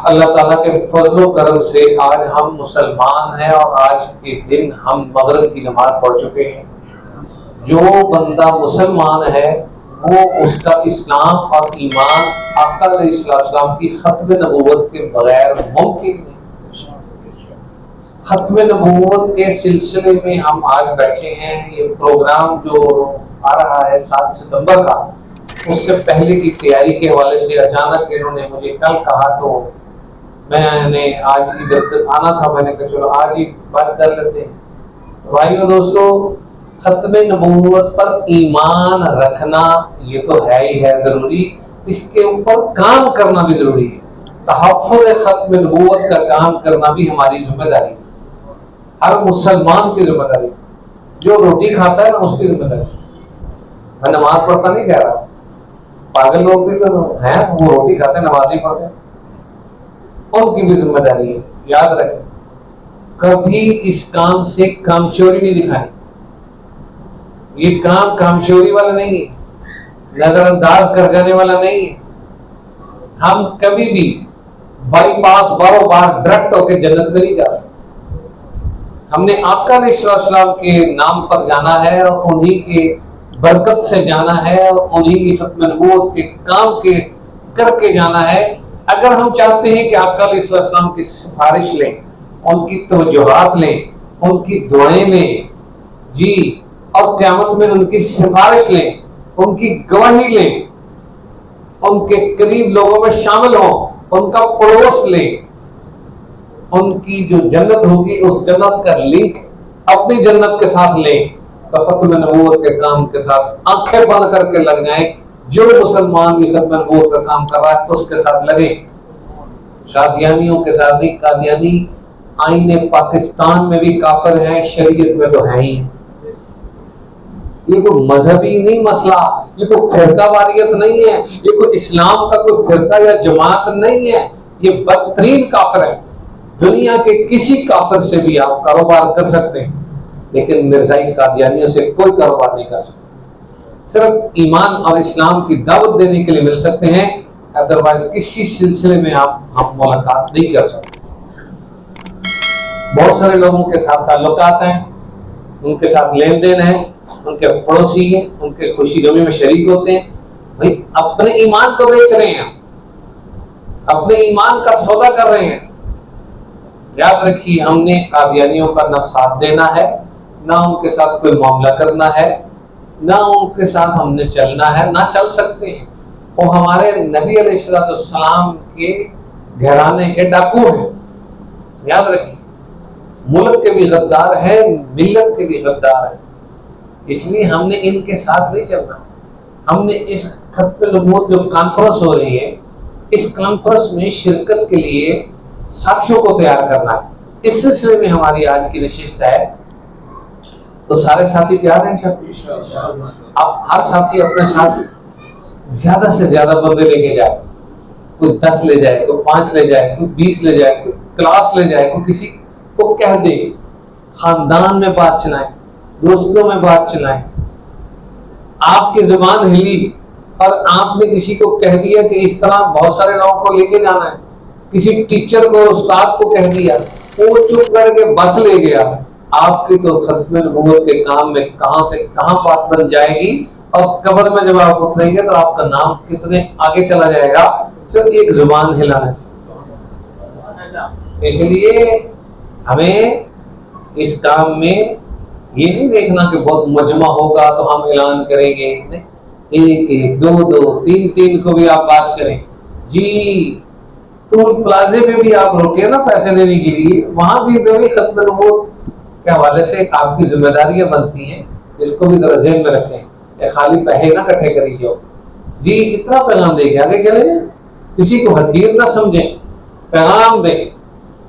अल्लाह ताला के फजलो करम से आज हम मुसलमान हैं और आज के दिन हम मगरिब की नमाज पढ़ चुके हैं। जो बंदा मुसलमान है वो उसका इस्लाम और ईमान आका अलैहिस्सलाम की खत्म नबूवत के बगैर मुमकिन नहीं। खत्म नबूवत के सिलसिले में हम आज बैठे हैं। ये प्रोग्राम जो आ रहा है 7 सितंबर का, उससे पहले की तैयारी के हवाले से अचानक इन्होंने मुझे कल कहा तो मैंने आज इधर आना था। मैंने कहा चलो आज ही बात कर लेते हैं। तो भाइयों दोस्तों, खत्म नबूवत पर ईमान रखना ये तो है ही है जरूरी, इसके ऊपर काम करना भी जरूरी है। तहफ़्फ़ुज़ खत्म नबूवत का काम करना भी हमारी जिम्मेदारी है, हर मुसलमान की जिम्मेदारी। जो रोटी खाता है ना उसकी जिम्मेदारी। मैं नमाज पढ़ता नहीं कह रहा, पागल लोग भी तो हैं वो रोटी खाते नमाज नहीं पढ़ते, उनकी भी जिम्मेदारी है। याद रखें, कभी इस काम से कामचोरी नहीं दिखाई। ये काम कामचोरी वाला नहीं है, नजरअंदाज कर जाने वाला नहीं है। हम कभी भी बाईपास बारोबार डायरेक्ट होकर जन्नत में नहीं जा सकते। हमने आका अलैहिस्सलाम के नाम पर जाना है और उन्हीं के बरकत से जाना है और उन्हीं की खत्म नबूवत के काम के करके जाना है। अगर हम चाहते हैं कि आका अलैहिस्सलाम की सिफारिश लें, उनकी तवज्जुहात लें, उनकी दुआएं लें जी, और क़यामत में उनकी सिफारिश लें, उनकी गवाही लें, उनके करीब लोगों में शामिल हों, उनका पड़ोस लें, उनकी जो जन्नत होगी उस जन्नत का लिंक अपनी जन्नत के साथ लें, तो खत्म नबूवत के काम के साथ आंखें बंद करके लग जाएं। जो मुसलमान भी खत्म नबूवत का काम कर रहा है उसके साथ लगे। कादियानियों के साथ नहीं। कादियानी आईने पाकिस्तान में भी काफिर हैं, शरीयत में तो है ही। ये कोई मजहबी नहीं मसला, ये कोई फिरकावारियत नहीं है, ये कोई इस्लाम का कोई फिरका या जमात नहीं है। ये बदतरीन काफिर है। दुनिया के किसी काफिर से भी आप कारोबार कर सकते हैं, लेकिन मिर्जाई कादियानियों से कोई कारोबार नहीं कर सकते। सिर्फ ईमान और इस्लाम की दावत देने के लिए मिल सकते हैं, अदरवाइज किसी सिलसिले में आप मुलाकात नहीं कर सकते। बहुत सारे लोगों के साथ ताल्लुकात हैं, उनके साथ लेन देन है, उनके पड़ोसी हैं, उनके खुशी गमी में शरीक होते हैं। भाई अपने ईमान को बेच रहे हैं, अपने ईमान का सौदा कर रहे हैं। याद रखिए, हमने कादियानियों का ना साथ देना है, ना उनके साथ कोई मामला करना है, ना उनके साथ हमने चलना है, ना चल सकते हैं। वो हमारे नबी अलैहिस्सलाम के घराने के डाकू हैं। याद रखिए, मुल्क के भी गद्दार है, मिल्लत के भी गद्दार है। इसलिए हमने इनके साथ नहीं चलना। हमने इस खत्म नबूवत जो कॉन्फ्रेंस हो रही है, इस कॉन्फ्रेंस में शिरकत के लिए साथियों को तैयार करना है। इस सिलसिले में हमारी आज की नशिस्त है। तो सारे साथी तैयार हैं इंशाअल्लाह। आप हर साथी अपने साथ ज्यादा से ज्यादा बंदे लेके जाए। कोई 10 ले जाए, कोई 5 ले जाए, कोई 20 ले जाए, कोई क्लास ले जाए, कोई किसी को कह दे। खानदान में बात चलाएं, दोस्तों में बात चलाएं। आपकी जुबान हिली और आपने किसी को कह दिया कि इस तरह बहुत सारे लोगों को लेके जाना है, किसी टीचर को, उस्ताद को कह दिया, वो चुप करके बस ले गया, आपकी तो खत्म नबूवत के काम में कहां से कहां बात बन जाएगी। और कब्र में जब आप उतरेंगे तो आपका नाम कितने आगे चला जाएगा सिर्फ एक जुबान हिलाने से। इसलिए हमें इस काम में ये नहीं देखना कि बहुत मजमा होगा तो हम ऐलान करेंगे। एक एक, दो दो, तीन तीन को भी आप बात करें जी। टोल प्लाजे पे भी आप रुके ना पैसे देने के लिए, वहां भी खत्म नबूवत के हवाले से आपकी जिम्मेदारियां बनती हैं। इसको भी जरा ज़हन में रखें, खाली पैसे ना इकट्ठे करिए जी। इतना पैगाम दे के आगे चले जाए, किसी को हकीर ना समझें, पैगाम दें।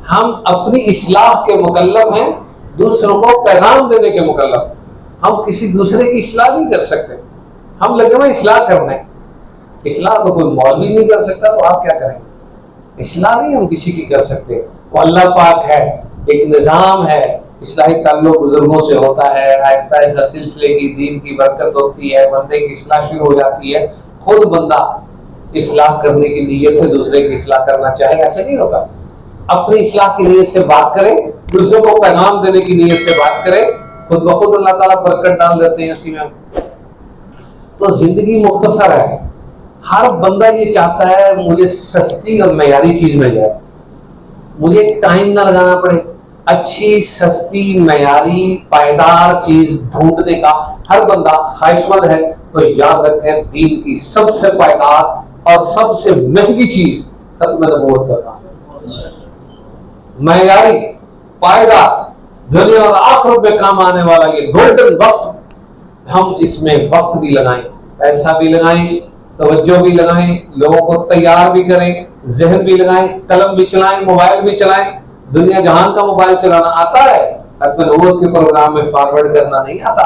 हम अपनी इस्लाह के मुकल्लफ हैं, दूसरों को पैगाम देने के मुकल्लफ। हम किसी दूसरे की इस्लाह नहीं कर सकते। हम लगे हुए इस्लाह करने। इस्लाह तो कोई मौलवी नहीं कर सकता, तो आप क्या करेंगे? इस्लाह नहीं हम किसी की कर सकते। वो अल्लाह पाक है, एक निज़ाम है। इस्लाही ताल्लुक बुजुर्गों से होता है, आहिस्ता आहिस्ता सिलसिले की दीन की बरकत होती है, बंदे की इस्लाह शुरू हो जाती है। खुद बंदा इस्लाह करने की नीयत से दूसरे की इस्लाह करना चाहे, ऐसे नहीं होता। अपनी इस्लाह की नीयत से बात करें, दूसरों को पैगाम देने की नीयत से बात करें, खुद ब खुद अल्लाह ताला बरकत डाल देते हैं उसी में। तो जिंदगी मुख्तसर है। हर बंदा ये चाहता है मुझे सस्ती और मयारी चीज मिल जाए, मुझे टाइम ना लगाना पड़े। अच्छी सस्ती मयारी पायदार चीज ढूंढने का हर बंदा ख्वाहिशमंद है। तो याद रखें, दीन की सबसे पायदार और सबसे महंगी चीज खत्म नबूवत का काम, मयारी पायदार दुनिया और आखिरत में काम आने वाला ये गोल्डन वक्त, हम इसमें वक्त भी लगाएं, पैसा भी लगाएं, तवज्जो भी लगाएं, लोगों को तैयार भी करें, जहन भी लगाएं, कलम भी चलाएं, मोबाइल भी चलाएं। दुनिया जहान का मोबाइल चलाना आता है, अपने नबूवत के प्रोग्राम में फॉरवर्ड करना नहीं आता।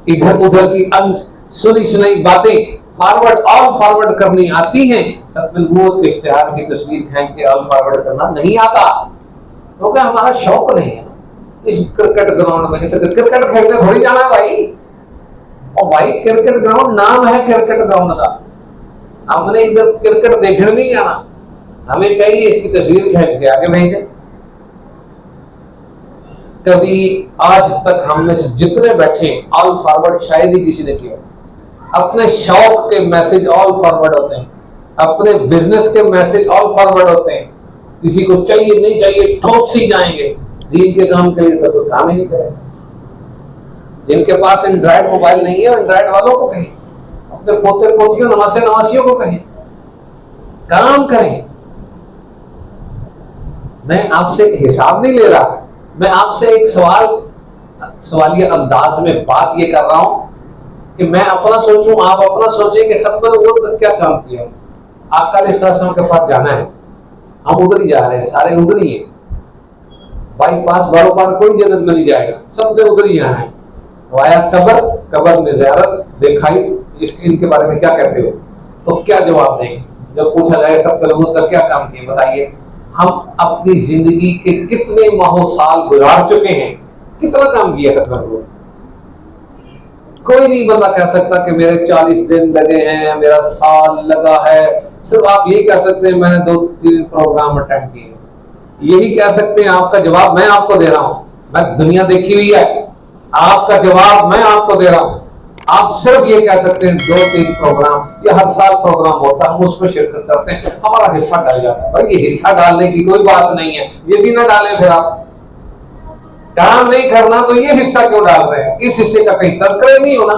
इधर उधर की सुनी सुनाई बातें फॉरवर्ड करनी आती हैं, अपने नबूवत के इश्तिहार की तस्वीर खींच के फॉरवर्ड करना नहीं आता, क्योंकि हमारा शौक नहीं है इस क्रिकेट ग्राउंड में। तो क्रिकेट खेलने थोड़ी जाना है भाई, और भाई क्रिकेट ग्राउंड नाम है क्रिकेट ग्राउंड का, हमने इधर क्रिकेट देखने नहीं जाना, हमें चाहिए इसकी तस्वीर खींच के आगे भेज दें। कभी आज तक हम में से जितने बैठे ऑल फॉरवर्ड शायद ही किसी ने किया। अपने शौक के मैसेज ऑल फॉरवर्ड होते हैं, अपने बिजनेस के मैसेज ऑल फॉरवर्ड होते हैं, किसी को चाहिए नहीं चाहिए ठोस ही जाएंगे। दीन के काम के लिए तो कोई काम ही नहीं करेगा। जिनके पास एंड्रॉइड मोबाइल नहीं है, एंड्रॉइड वालों को कहें, अपने पोते पोतियों नवासे नवासियों को कहें, काम करें। मैं आपसे हिसाब नहीं ले रहा, मैं आपसे एक सवालिया अंदाज में बात ये कर रहा हूं कि मैं अपना सोचूं, आप अपना सोचें कि खत्म नबूवत का क्या काम किया। आका अलैहिस्सलाम के पास जाना है, हम उधर ही जा रहे हैं, सारे उधर ही है। बाईपास बारोबार कोई जन्नत में नहीं जाएगा, सबने उधर ही जाना है। वाया कब्र में ज़ियारत दिखाई, इसके इनके बारे में क्या कहते हो? तो क्या जवाब देंगे जब पूछा जाए खत्म नबूवत का क्या काम किया? बताइए। हम अपनी जिंदगी के कितने माह साल गुजार चुके हैं, कितना काम किया खत्म नबूवत? कोई नहीं बंदा कह सकता कि मेरे 40 दिन लगे हैं, मेरा साल लगा है। सिर्फ आप यही कह सकते हैं मैंने 2-3 प्रोग्राम अटेंड किए, यही कह सकते हैं। आपका जवाब मैं आपको दे रहा हूं, मैं दुनिया देखी हुई है, आपका जवाब मैं आपको दे रहा हूं। आप सिर्फ ये कह सकते हैं 2-3 प्रोग्राम, या हर साल प्रोग्राम होता है, हम उसमें शिरकत करते हैं, हमारा हिस्सा डाल जाता है। भाई ये हिस्सा डालने की कोई बात नहीं है, ये भी ना डालें। फिर आप काम नहीं करना तो ये हिस्सा क्यों डाल रहे हैं? इस हिस्से का कहीं तज़किरा नहीं होना,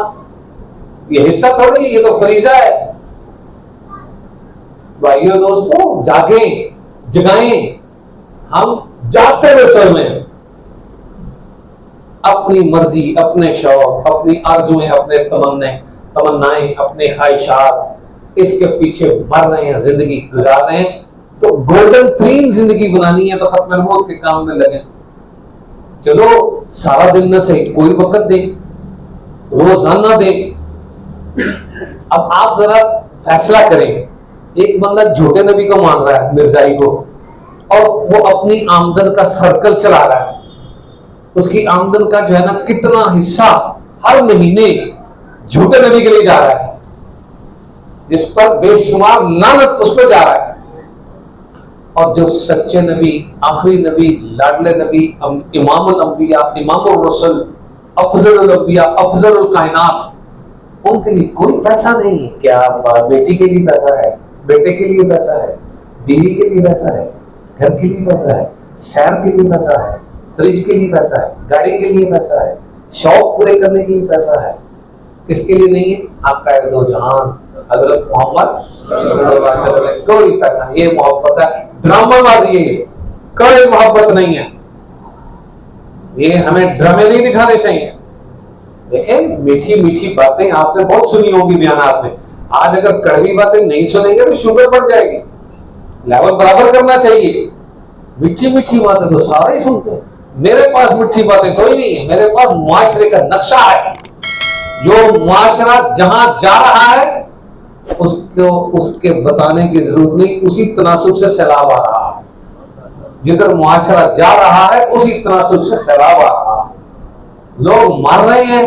ये हिस्सा थोड़ी, ये तो फरीजा है। भाइयों दोस्तों, जागें, जगाएं। हम जागते हुए सर में अपनी मर्जी, अपने शौक, अपनी आरज़ुएं, अपने तमन्नाएं, अपने ख्वाहिशात, इसके पीछे मर रहे हैं, जिंदगी गुजार रहे हैं। तो गोल्डन तीन जिंदगी बनानी है तो खत्म नबूवत के काम में लगे। चलो सारा दिन न सही, कोई वक्त दे, रोजाना दे। अब आप जरा फैसला करें, एक बंदा झूठे नबी को मान रहा है, मिर्जाई को, और वो अपनी आमदन का सर्कल चला रहा है। उसकी आमदन का जो है ना कितना हिस्सा हर महीने झूठे नबी के लिए जा रहा है, जिस पर बेशुमार लानत उस पर जा रहा है। और जो सच्चे नबी, आखिरी नबी, लाडले नबी, इमामुल अंबिया, इमामुर रसूल, अफजलुल अंबिया, अफजलुल कायनात, उनके लिए कोई पैसा नहीं है। क्या बेटी के लिए पैसा है, बेटे के लिए पैसा है, बीवी के लिए पैसा है, घर के लिए पैसा है, सैर के लिए पैसा है, फ्रिज के लिए पैसा है, गाड़ी के लिए पैसा है, शौक पूरे करने के लिए पैसा है। किसके लिए नहीं है? आपका दो जहान हजरत मोहम्मद सल्लल्लाहु अलैहि वसल्लम। कोई पैसा नहीं, ये मोहब्बत है, ड्रामाबाजी है, कोई मोहब्बत नहीं है। ये हमें ड्रामे नहीं दिखाने चाहिए। देखें, मीठी मीठी बातें आपने बहुत सुनी होंगी बयानात में। आज अगर कड़वी बातें नहीं सुनेंगे तो शुगर बढ़ जाएगी। लेवल बराबर करना चाहिए। मीठी मीठी बातें तो सारे ही सुनते हैं, मेरे पास मीठी बातें कोई नहीं है। मेरे पास मुआशरे का नक्शा है, जो मुआशरा जहां जा रहा है उसको उसके बताने की जरूरत नहीं, उसी तनासुब से सैलाब आ रहा है। जिधर मुआशरा जा रहा है उसी तनासुब से सैलाब आ रहा है। लोग मर रहे हैं,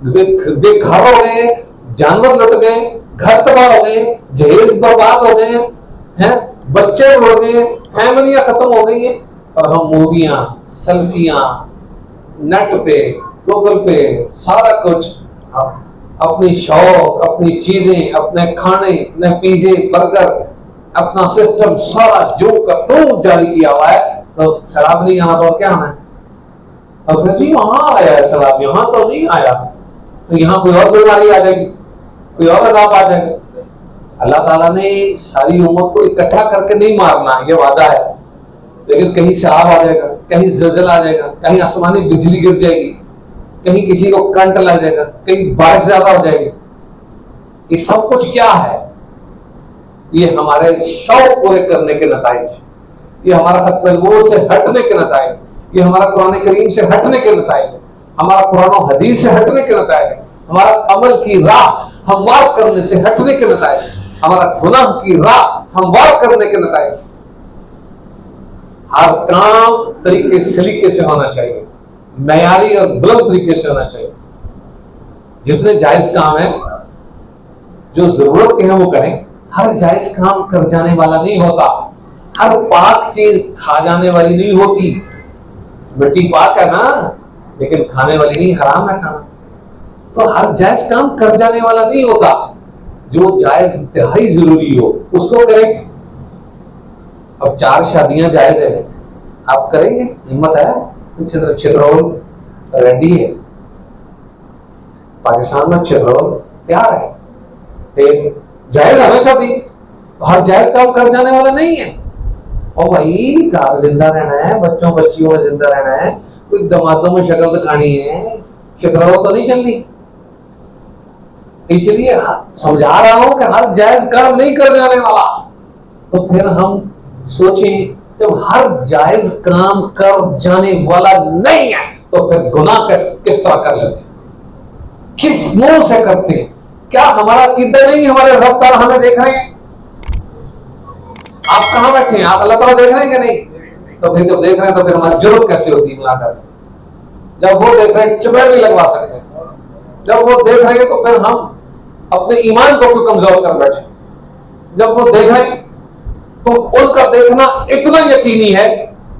बेघर हो गए, जानवर लुट गए, घर तबाह हो गए, जहेज बर्बाद हो गए हैं, बच्चे उड़ गए, फैमिलियां खत्म हो गई हैं, और हम मूवियां, सेल्फियां, नेट पे, गूगल पे सारा कुछ अपनी शौक, अपनी चीजें, अपने खाने, अपने पिज्जे, बर्गर, अपना सिस्टम सारा जो का तो जारी किया हुआ है। तो शराब नहीं आना तो क्या आना है? और फिर जी वहां आया है शराब, यहां तो नहीं आया, तो यहां कोई और बीमारी आ जाएगी, कोई और अजाब आ जाएगा। अल्लाह ताला ने सारी उम्मत को इकट्ठा करके नहीं मारना, ये वादा है, लेकिन कहीं शराब आ जाएगा, कहीं जलजला आ जाएगा, कहीं आसमानी बिजली गिर जाएगी, कहीं किसी को करंट लग जाएगा, कहीं बारिश ज्यादा हो जाएगी। ये सब कुछ क्या है? ये हमारे शौक पूरे करने के नताइज, ये हमारा खत्म नबूवत से हटने के नताइज, ये हमारा कुरान करीम से हटने के नताइज, हमारा कुरान और हदीस से हटने के नताइज, हमारा अमल की राह हमवार करने से हटने के नताइज, हमारा गुनाह की राह हमवार करने के नताइज। हर काम तरीके सलीके से होना चाहिए, मयारी और बुलंद तरीके से होना चाहिए। जितने जायज काम है, जो जरूरत के हैं वो करें। हर जायज काम कर जाने वाला नहीं होता, हर पाक चीज खा जाने वाली नहीं होती। मिट्टी पाक है ना, लेकिन खाने वाली नहीं, हराम है खाना। तो हर जायज काम कर जाने वाला नहीं होता, जो जायज इंतहाई जरूरी हो उसको करें। अब 4 शादियां जायज है, आप करेंगे? हिम्मत है? चित्रौल रेडी है, पाकिस्तान में चित्रौल तैयार है, फिर जायज हमेशा थी, हर जायज काम कर जाने वाला नहीं है। और भाई घर जिंदा रहना है, बच्चों बच्चियों में जिंदा रहना है, कोई दमादों में शक्ल दिखानी है, चित्रौल तो नहीं चलनी। इसलिए समझा रहा हूं कि हर जायज काम नहीं कर जाने वाला। तो फिर हम सोचें, जब हर जायज काम कर जाने वाला नहीं है तो फिर गुनाह किस तरह कर लेते हैं, किस मुंह से करते हैं? क्या हमारा किधर नहीं, हमारे रब ताला हमें देख रहे हैं? आप कहां बैठे हैं? आप अल्लाह ताला देख रहे हैं कि नहीं? तो फिर जब देख रहे हैं तो फिर हमारी जरूरत कैसे होती है मिलाकर? जब वो देख रहे हैं चपेट भी लगवा सकते हैं, जब वो देख रहे हैं तो फिर हम अपने ईमान को भी कमजोर कर बैठे। जब वो देख रहे हैं तो उनका देखना इतना यकीनी है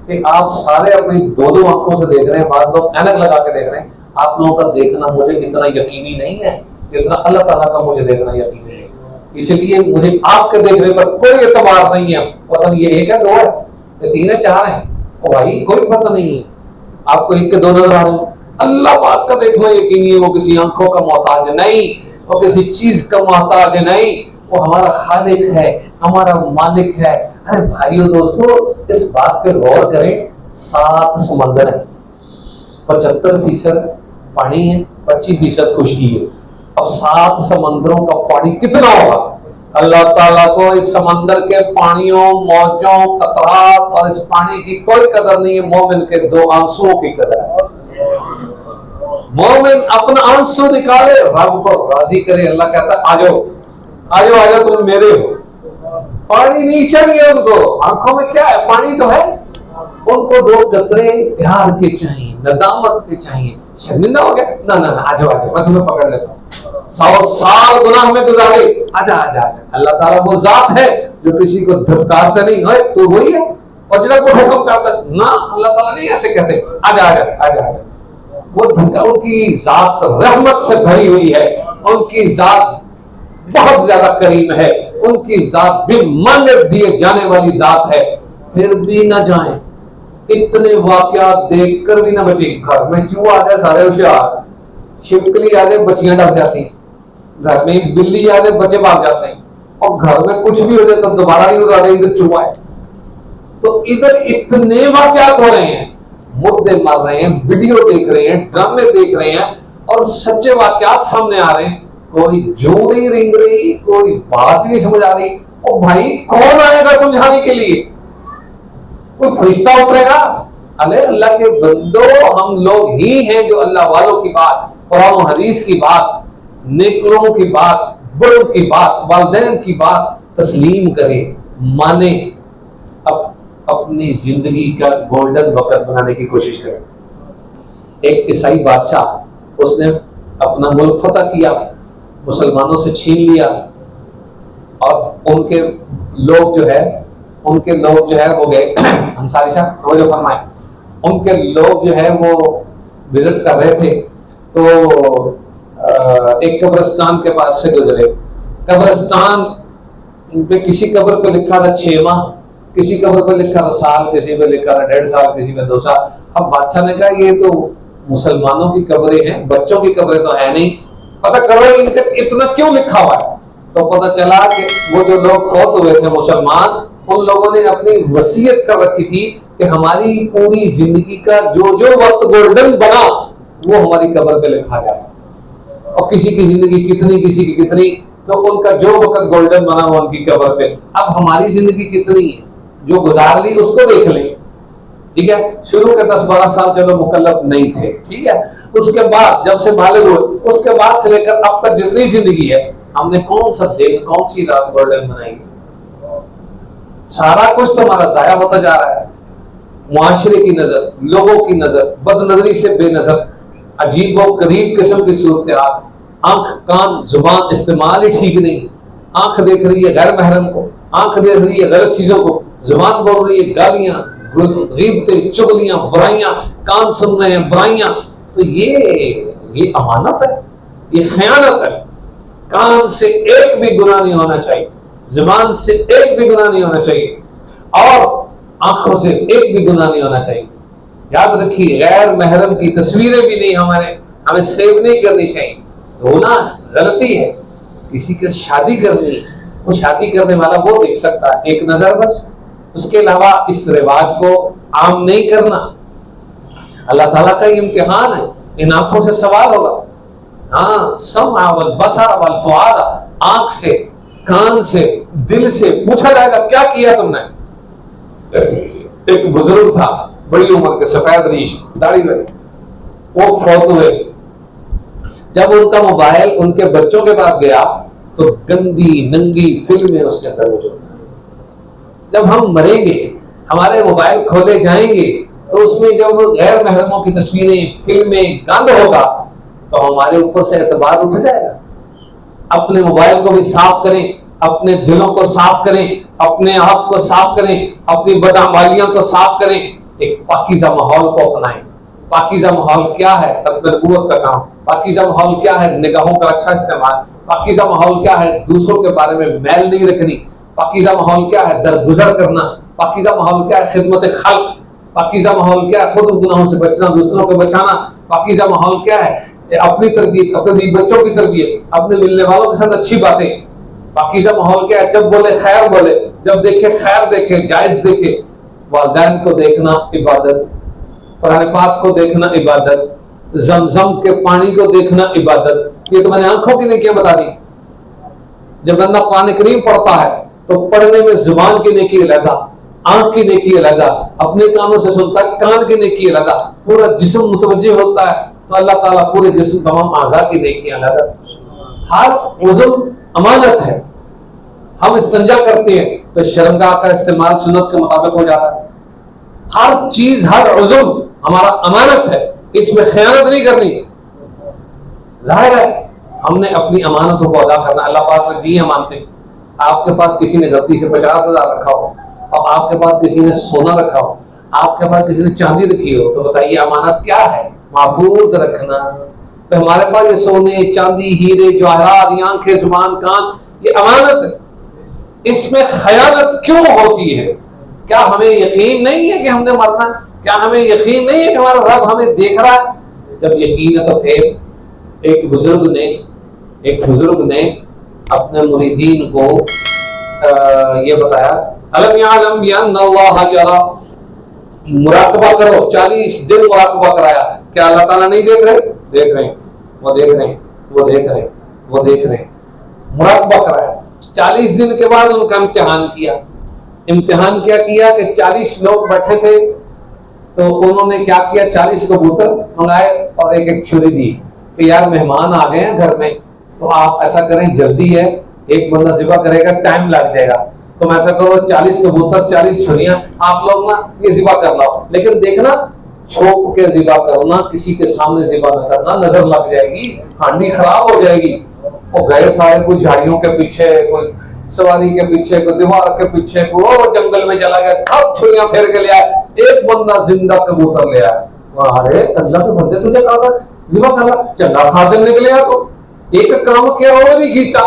कि आप सारे अपनी 2-2 आंखों से देख रहे हैं, बाद लोग ऐनक लगा के देख रहे हैं। आप लोगों का देखना मुझे इतना यकीनी नहीं है जितना अल्लाह ताला का मुझे देखना यकीनी है। इसलिए मुझे आपके देखने पर कोई एतबार नहीं है। पता नहीं ये 1 है, 2 है, ये 3 है, 4 है, और भाई कोई पता नहीं है। आपको 1 के 2 नजर आ रहे हैं। अल्लाह पाक का देखना यकीनी है, वो किसी आंखों का मोहताज नहीं, वो किसी चीज का मोहताज नहीं, वो हमारा खालिक है, हमारा मालिक है। अरे भाइयों दोस्तों, इस बात पे गौर करें, 7 समंदर है, 75% पानी है, 25% खुशकी है। अब 7 समंदरों का पानी कितना होगा? अल्लाह ताला को इस समंदर के पानियों, मौजों, कतरात और इस पानी की कोई कदर नहीं है। मोमिन के 2 आंसुओं की कदर है। मोमिन अपना आंसू निकाले, रब को राजी करे। अल्लाह कहता है आ जाओ, आ जाओ, आ जाओ, तुम मेरे हो। पानी नहीं चाहिए उनको, आंखों में क्या है? पानी तो है। उनको 2 कतरे प्यार के चाहिए, नदामत के चाहिए। शर्मिंदा हो गया? ना ना ना, आ जाओ, आ जाओ, मैं तुम्हें पकड़ लेता हूँ। 100 साल गुनाह में गुजारे, आजा आजा आजा। अल्लाह ताला वो जात है जो किसी को धुतकारता नहीं है, तो वही है और जिला को हुक्म करता ना। अल्लाह ताला नहीं ऐसे कहते, आजा आजा आजा आजा। वो धुतकार, उनकी जात रहमत से भरी हुई है, उनकी जात बहुत ज्यादा करीम है, उनकी जात बिन मांगे दिए जाने वाली जात है। फिर भी ना जाएं, इतने वाकयात देखकर भी ना बचे। घर में चूहा आ जाए सारे होशियार, छिपकली आ जाए बच्चियां डर जाती, घर में बिल्ली आ जाए बच्चे भाग जाते हैं, और घर में कुछ भी हो जाए तो दोबारा नहीं उतारते, इधर चूहा है। तो इधर इतने वाकयात हो रहे हैं, मुद्दे मार रहे हैं, वीडियो देख रहे हैं, ड्रामे देख रहे हैं, और सच्चे वाकयात सामने आ रहे हैं। कोई जू नहीं रिंग रही, कोई बात ही नहीं समझ आ रही। और भाई कौन आएगा समझाने के लिए? कोई फरिश्ता उतरेगा? अरे अल्लाह के बंदो, हम लोग ही हैं जो अल्लाह वालों की बात, कुरान हदीस की बात, नेकलों की बात, बड़ों की बात, वालिदैन की बात तस्लीम करें, माने, अपनी जिंदगी का गोल्डन वक्त बनाने की कोशिश करें। एक ईसाई बादशाह, उसने अपना मुल्क फतह किया, मुसलमानों से छीन लिया, और उनके लोग जो है वो गए अंसारी साहब वो जो फरमाए, उनके लोग जो है वो विजिट कर रहे थे, तो एक कब्रिस्तान के पास से गुजरे। कब्रिस्तान पे किसी कब्र पे लिखा था 6 माह, किसी कब्र पे लिखा था साल, किसी पे लिखा था 1.5 साल, किसी पे 2 साल। अब बादशाह ने कहा ये तो मुसलमानों की कब्रें हैं, बच्चों की कब्रें तो है नहीं, पता करो इनका इतना क्यों लिखा हुआ है। तो पता चला कि वो जो लोग फौत हुए थे मुसलमान, उन लोगों ने अपनी वसीयत कर रखी थी कि हमारी पूरी जिंदगी का जो जो वक्त गोल्डन बना वो हमारी कब्र पे लिखा जाए, और किसी की जिंदगी कितनी, किसी की कितनी, तो उनका जो वक्त गोल्डन बना वो उनकी कब्र पे। अब हमारी जिंदगी कितनी है, जो गुजार ली उसको देख लें, ठीक है। शुरू के 10-12 साल चलो मुकल्लफ नहीं थे, ठीक है। उसके बाद जब से बालिग हुए, उसके बाद से लेकर अब तक जितनी जिंदगी है, हमने कौन सा दिन, कौन सी रात गोल्डन बनाई, सारा कुछ तो हमारा जाया होता जा रहा है। मुआशरे की नजर, लोगों की नजर, बदनजरी से बेनजर, अजीबो गरीब किस्म की सूरत हाल, आंख कान जुबान इस्तेमाल ही ठीक नहीं, आंख देख रही है गैर महरम को, आंख देख रही है गलत चीजों को, जुबान बोल रही है गालियां, गीबतें, चुगलियां, बुराइयां, कान सुन रहे हैं बुराइयां। तो ये अमानत है, ये खयानत है। कान से एक भी गुनाह नहीं होना चाहिए, जुबान से एक भी गुनाह नहीं होना चाहिए, और आंखों से एक भी गुनाह नहीं होना चाहिए। याद रखिए, गैर महरम की तस्वीरें भी नहीं हमें सेव नहीं करनी चाहिए। गुनाह गलती है, किसी की शादी करनी है, वो शादी करने वाला वो देख सकता है एक नजर बस, उसके अलावा इस रिवाज को आम नहीं करना। अल्लाह ताला का ये इम्तिहान है, इन आंखों से सवाल होगा। हाँ, समअ वल बसर वल फुआद, आंख से, कान से, दिल से पूछा जाएगा क्या किया तुमने। एक बुजुर्ग था, बड़ी उम्र के, सफेद रीश, दाढ़ी वाले, वो फौत हुए। जब उनका मोबाइल उनके बच्चों के पास गया तो गंदी नंगी फिल्में उसके अंदर मौजूद थी। जब हम मरेंगे, हमारे मोबाइल खोले जाएंगे, तो उसमें जब गैर महरमों की तस्वीरें, फिल्में, गंद होगा, तो हमारे ऊपर से एतबार उठ जाएगा। अपने मोबाइल को भी साफ करें, अपने दिलों को साफ करें, अपने आप को साफ करें, अपनी बदअमालियों को साफ करें, एक पाकीज़ा माहौल को अपनाएं। पाकीज़ा माहौल क्या है? तकबीर का काम। पाकीज़ा माहौल क्या है? निगाहों का अच्छा इस्तेमाल। पाकीज़ा माहौल क्या है? दूसरों के बारे में मैल नहीं रखनी। पाकीज़ा माहौल क्या है? दरगुजर करना। पाकीज़ा माहौल क्या है? खिदमत खल्क। पाकीज़ा माहौल क्या है? खुद गुनाहों से बचना, दूसरों को बचाना। पाकीज़ा माहौल क्या है? अपनी तरबियत, अपने बच्चों की तरबियत, अपने मिलने वालों के साथ अच्छी बातें। पाकीज़ा माहौल क्या है? जब बोले खैर बोले, जब देखे खैर देखे, जायज देखे। वालिदैन को देखना इबादत, कुरान पाक को देखना इबादत, जमजम के पानी को देखना इबादत। ये तो मैंने आंखों की नेकियां बता दी। जब बंदा कुरान करीम पढ़ता है तो पढ़ने में जुबान की नेकी अलग, आंख की नेकी अलग, अपने कानों से सुनता है कान की नेकी अलग, पूरा जिस्म मुतवज्जे होता है तो अल्लाह ताला पूरे जिस्म तमाम आज़ा की नेकी अलग। हर उज़्व अमानत है। हम इस्तिंजा करते हैं तो शर्मगाह का इस्तेमाल सुन्नत के मुताबिक हो जाता है। हर चीज, हर उज़्व हमारा अमानत है, इसमें खयानत नहीं करनी। जाहिर है हमने अपनी अमानतों को अदा करना। अल्लाह पाक ने दी अमानतें। आपके पास किसी ने गलती से 50,000 रखा हो, और आपके पास किसी ने सोना रखा हो, आपके पास किसी ने चांदी रखी हो, तो बताइए अमानत क्या है? महफूज रखना। तो हमारे पास ये सोने, चांदी, हीरे, जवाहरात, आंखें, जुबान, कान, ये अमानत है। इसमें खयानत क्यों होती है? क्या हमें यकीन नहीं है कि हमने मरना? क्या हमें यकीन नहीं है कि हमारा रब हमें देख रहा है? जब यकीन है तो फिर एक बुजुर्ग ने अपने मुरीदीन को ये बताया, अलम यअलम बिअन्नल्लाह यरा, मुराकबा करो। 40 दिन मुराकबा कराया। क्या अल्लाह ताला नहीं देख रहे? देख रहे हैं, वो देख रहे हैं, वो देख रहे हैं, वो देख रहे हैं। मुराकबा कराया। 40 दिन के बाद उनका इम्तिहान किया। इम्तिहान क्या किया कि 40 लोग बैठे थे, तो उन्होंने क्या किया, 40 कबूतर मंगाए और एक एक छुरी दी कि यार मेहमान आ गए हैं घर में, तो आप ऐसा करें, जल्दी है, एक बंदा ज़िबा करेगा, टाइम लग जाएगा, तुम ऐसा करो 40 कबूतर, 40 छुरियां, आप लोग ना ये ज़िबा कर लो, लेकिन देखना छोप के ज़िबा करना, किसी के सामने ज़िबा न करना, नजर लग जाएगी, हांडी खराब हो जाएगी। वो गए सारे, कोई झाड़ियों के पीछे, कोई सवारी के पीछे को, दीवार के पीछे को, वो जंगल में चला गया, सब छुरियां फेर के ले आया, एक बंदा जिंदा कबूतर ले आया। अरे अल्लाह के बंदे, तुझे कहा था जिबा करना, चंगा खादिम निकले आ तो एक काम किया और नहीं कीता।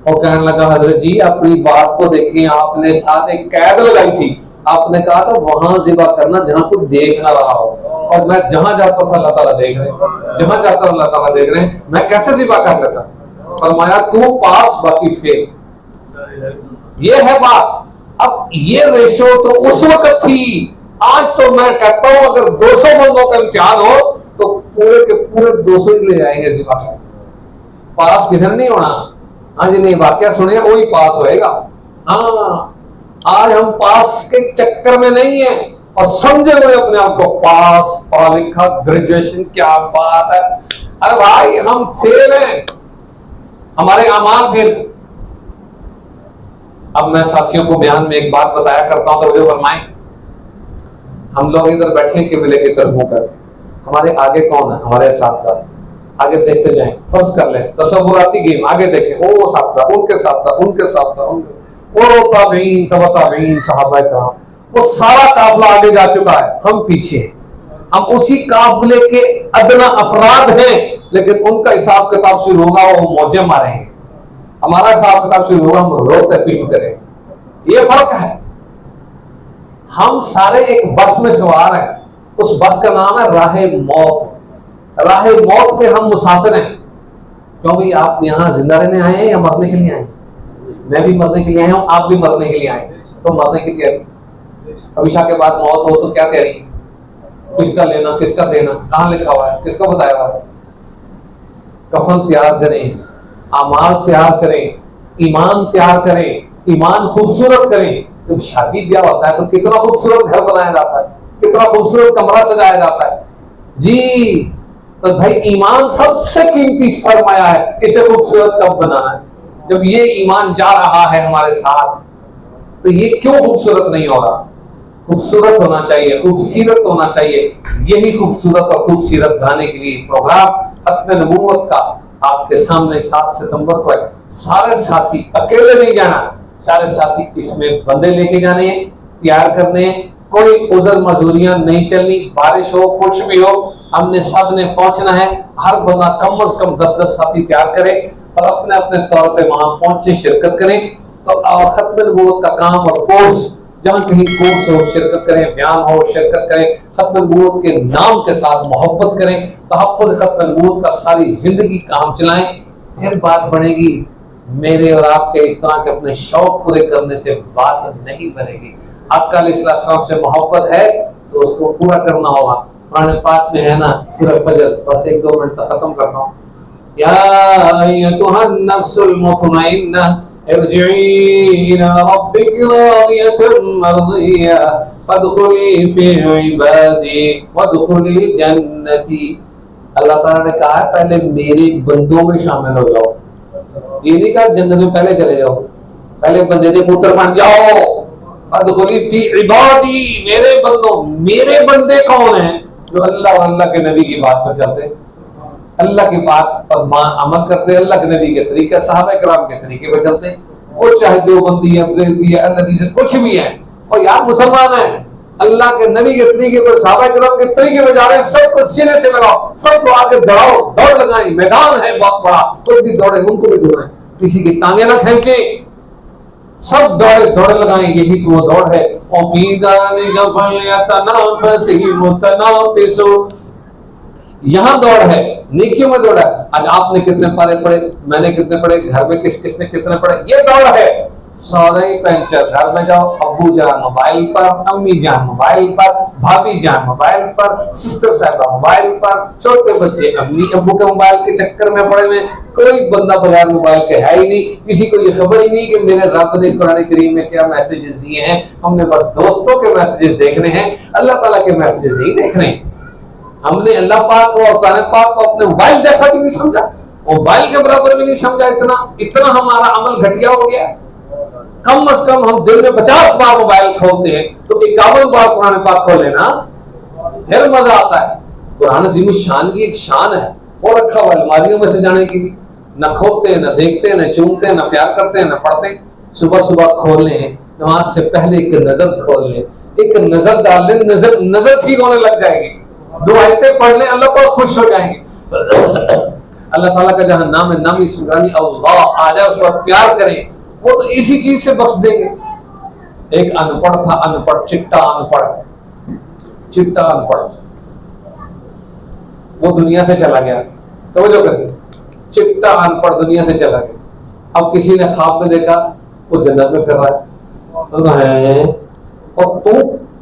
और कहने लगा हजरत जी अपनी बात को देखिए, आपने साथ एक कैद लगाई थी, आपने कहा था वहां जिबा करना जहां कुछ देख ना रहा हो, और मैं जहां जाता था अल्लाह ताला देख रहे, जहां जाता था अल्लाह ताला देख रहे, मैं कैसे जिबा कर लेता। फरमाया तू पास बाकी फेल, ये है बात। अब ये रेशो तो उस वक्त थी, आज तो मैं कहता हूं अगर 200 बंदों का इम्तिहान हो तो पूरे के पूरे 200 ही ले जाएंगे जिबा कर, पास किसी ने नहीं होना। हाँ जी, नहीं वाक्य सुने वही पास होएगा। हाँ, आज हम पास के चक्कर में नहीं है और समझे हुए अपने आप को पास, पढ़ा लिखा, ग्रेजुएशन, क्या बात है। अरे भाई हम फेल हैं, हमारे अमाल फेल। अब मैं साथियों को बयान में एक बात बताया करता हूं, तो मुझे फरमाएं, हम लोग इधर बैठे किबले की तरफ मुंह कर, हमारे आगे कौन है, हमारे साथ साथ आगे देखते जाएं। फर्ज कर ले तसव्वुराती गेम, आगे देखें, वो साथ साथ उनके साथ साथ उनके साथ साथ उनके, वो ताबीन तबा ताबीन सहाबा कराम, वो सारा काफिला आगे जा चुका है, हम पीछे हैं। हम उसी काफिले के अदना अफराद हैं, लेकिन उनका हिसाब किताब शुरू होगा वो मौजे मारेंगे, हमारा हिसाब किताब शुरू होगा हम रोते पीट करेंगे। ये फर्क है। हम सारे एक बस में सवार हैं, उस बस का नाम है राहे मौत। राहे मौत के हम मुसाफिर हैं। क्यों भाई, आप यहाँ जिंदा रहने आए हैं या मरने के लिए आए? मैं भी मरने के लिए आया हूँ, आप भी मरने के लिए आए। तो मरने की तैयारी, हमेशा के बाद मौत हो तो क्या तैयारी, किसका लेना किसका देना, कहाँ लिखा हुआ है, किसको बताया हुआ है। कफन तैयार करें, अमाल तैयार करें, ईमान तैयार करें, ईमान खूबसूरत करें। जब शादी ब्याह होता है तो कितना खूबसूरत घर बनाया जाता है, कितना खूबसूरत कमरा सजाया जाता है जी। तो भाई ईमान सबसे कीमती सरमाया है, इसे खूबसूरत कब बनाना है, जब ये ईमान जा रहा है हमारे साथ, तो ये क्यों खूबसूरत नहीं हो रहा। खूबसूरत होना चाहिए, खूबसूरत होना चाहिए। यही खूबसूरत और खूबसूरत बनाने के लिए प्रोग्राम खत्म नबूवत का आपके सामने 7 सितंबर को है। सारे साथी अकेले नहीं जाना, सारे साथी इसमें बंदे लेके जाने हैं, तैयार करने हैं। कोई उधर मजदूरियां नहीं चलनी, बारिश हो कुछ भी हो, हमने सब ने पहुंचना है। हर बंदा कम से कम 10-10 साथी तैयार करे और अपने अपने तौर पे वहां पहुंचे, शिरकत करें। तो खत्म नबूवत का काम और कोर्स, जहां कहीं कोर्स हो शिरकत करें, बयान हो शिरकत करें, खत्म नबूवत के नाम के साथ मोहब्बत करें, तहफ़्फ़ुज़ खत्म नबूवत का सारी जिंदगी काम चलाएं। फिर बात बढ़ेगी। मेरे और आपके इस तरह के अपने शौक पूरे करने से बात नहीं बनेगी। आका अलैहिस्सलाम से मोहब्बत है तो उसको पूरा करना होगा। कुरान पाक में है ना, सूरह फजर, बस 1-2 मिनट तक खत्म करता हूँ। या अय्युहन नफ्सुल मुतमइन्ना इरजिई इला रब्बिकी रादियतन मर्दिया फदखुली फी इबादी वदखुली जन्नती। अल्लाह ताला ने कहा है पहले मेरे बंदों में शामिल हो जाओ। ये नहीं कहा जन्नत में पहले चले जाओ, पहले बंदे के पुत्र बन जाओ। फदखुली फी इबादी, मेरे बंदों। मेरे बंदे कौन हैं? जो अल्लाह और अल्लाह के नबी की बात पर चलते, अल्लाह की बात पर अमल करते, अल्लाह के नबी के तरीके, सहाबा किराम के तरीके पर चलते। वो चाहे देवबंदी है, बरेलवी है, अहमदी से कुछ भी है, और यार मुसलमान है, अल्लाह के नबी के तरीके पर, सहाबा किराम के तरीके पर जा रहे हैं। सबको सीने से लगाओ, सबको आगे दौड़ाओ, दौड़ लगाएं। मैदान है बहुत बड़ा, कोई भी दौड़े, उनको भी दौड़ाएं, किसी की टांगे ना खींचे, सब दौड़े दौड़ लगाएं। यही तो वो दौड़ है। यहाँ दौड़ है, नेकियों में दौड़ है। आज आपने कितने पारे पढ़े, मैंने कितने पढ़े, घर में किस किसने कितने पढ़े, ये दौड़ है। सारे पंचर, घर में जाओ, अब्बू जान मोबाइल पर, अम्मी जान मोबाइल पर, भाभी जान मोबाइल पर, सिस्टर साहबा मोबाइल पर, छोटे बच्चे अम्मी अब्बू के मोबाइल के चक्कर में पड़े हुए। कोई बंदा बगैर मोबाइल के है ही नहीं। किसी को ये खबर ही नहीं कि मेरे रब ने कुरान करीम में क्या मैसेजेस दिए हैं। हमने बस दोस्तों के मैसेजेस देखने हैं, अल्लाह ताला के मैसेजेस नहीं देखने। हमने अल्लाह पाक को और कुरान पाक को अपने मोबाइल जैसा भी नहीं समझा, मोबाइल के बराबर भी नहीं समझा। इतना हमारा अमल घटिया हो गया। कम से कम हम दिन में 50 बार मोबाइल खोलते हैं, तो 51 बार कुरान पाक खोले ना, फिर मजा आता है। कुरान अज़ीम शान की एक शान है, वो रखा हुआ अलमारियों में से जाने के लिए। न खोलते, न देखते, न चूमते, न प्यार करते, न पढ़ते। सुबह सुबह खोल लें, नमाज से पहले एक नजर खोल लें, एक नजर डाल लें, नजर ठीक होने लग जाएगी। 2 आयतें पढ़ लें, अल्लाह बहुत खुश हो जाएंगे। अल्लाह ताला का जहां नाम है, नाम इसरानी अल्लाह आ जाए, उसको प्यार करें, वो तो इसी चीज से बख्श देंगे। एक अनपढ़ था, अनपढ़, चिट्टा अनपढ़, वो दुनिया से चला गया। तो जो करिए, चिट्टा अनपढ़ दुनिया से चला गया। अब किसी ने ख्वाब में देखा वो जन्नत में फिर रहा है, और तू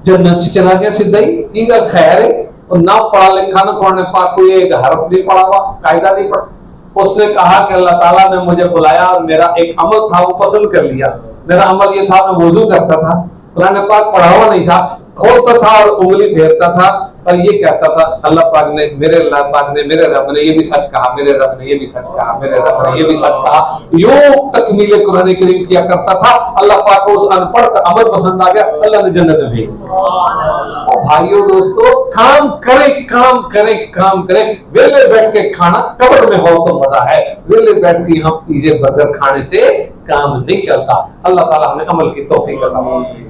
जन्नत से चला गया सीधा ही, खैर है, और ना पढ़ा लिखा ना कुरान पाक कोई एक हरफ नहीं पढ़ा हुआ, कायदा नहीं पढ़ा। उसने कहा कि अल्लाह ताला ने मुझे बुलाया और मेरा एक अमल था वो पसंद कर लिया। मेरा अमल ये था, मैं वुजू करता था, कुरान पाक पढ़ा हुआ नहीं था, खोलता था और उंगली फेरता था और ये कहता था अल्लाह पाक ने, मेरे रब ने ये भी सच कहा, मेरे रब ने ये भी सच कहा, मेरे रब ने ये भी सच कहा। यूं तकमील कुरान करीम किया करता था। अल्लाह पाक को उस अनपढ़ का अमल पसंद आ गया, अल्लाह ने जन्नत में भेज दिया। भाइयों दोस्तों, काम करें, काम करें, काम करें। वेले बैठ के खाना कब्र में हो तो मजा है, वेले बैठ के हम पिज़्ज़ा बर्गर खाने से काम नहीं चलता। अल्लाह ताला हमें अमल की तौफीक अता फरमाए।